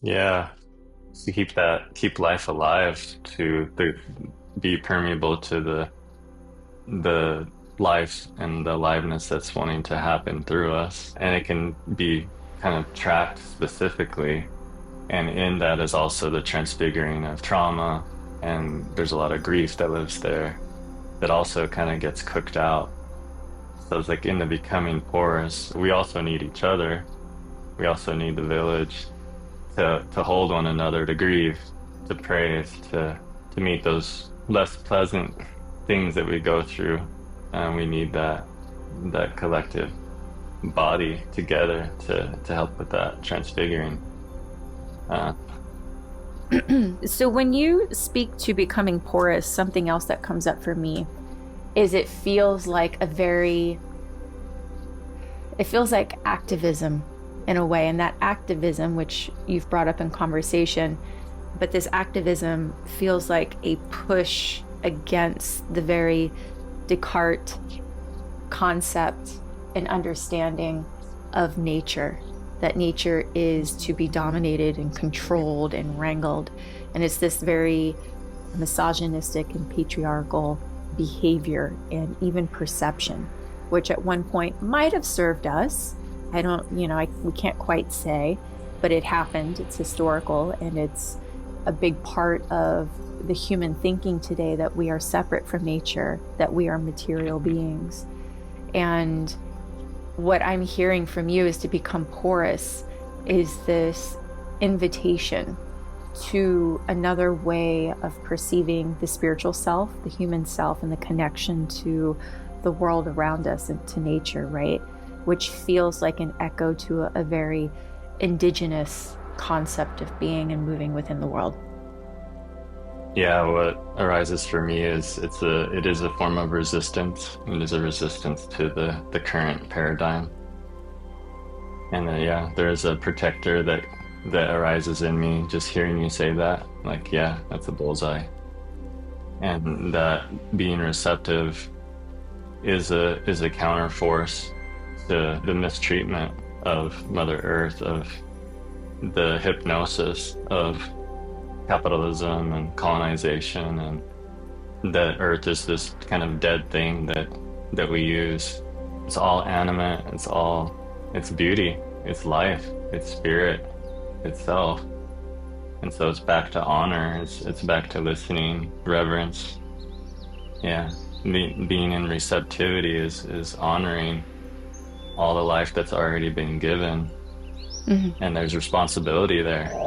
Yeah, to keep life alive, be permeable to the life and the aliveness that's wanting to happen through us. And it can be kind of tracked specifically. And in that is also the transfiguring of trauma. And there's a lot of grief that lives there that also kind of gets cooked out. So it's like in the becoming porous, we also need each other. We also need the village to hold one another, to grieve, to praise, to meet those less pleasant things that we go through. And we need that collective body together to help with that transfiguring. Uh, So when you speak to becoming porous, something else that comes up for me is it feels like activism in a way. And that activism, which you've brought up in conversation, but this activism feels like a push against the very Descartes concept and understanding of nature, that nature is to be dominated and controlled and wrangled. And it's this very misogynistic and patriarchal behavior and even perception, which at one point might have served us. I don't, we can't quite say, but it happened. It's historical and it's a big part of the human thinking today that we are separate from nature, that we are material beings. And what I'm hearing from you is to become porous is this invitation to another way of perceiving the spiritual self, the human self, and the connection to the world around us and to nature, right? Which feels like an echo to a very indigenous concept of being and moving within the world. yeah, what arises for me is it is a form of resistance. It is a resistance to the current paradigm. And yeah, there is a protector that arises in me just hearing you say that. Like, yeah, that's a bullseye. And that being receptive is a counter force to the mistreatment of Mother Earth, of the hypnosis of capitalism and colonization, and that Earth is this kind of dead thing that we use. It's all animate, it's beauty, it's life, it's spirit itself. And so it's back to honor, it's back to listening, reverence. Yeah. Being in receptivity is honoring all the life that's already been given. Mhm. And there's responsibility there.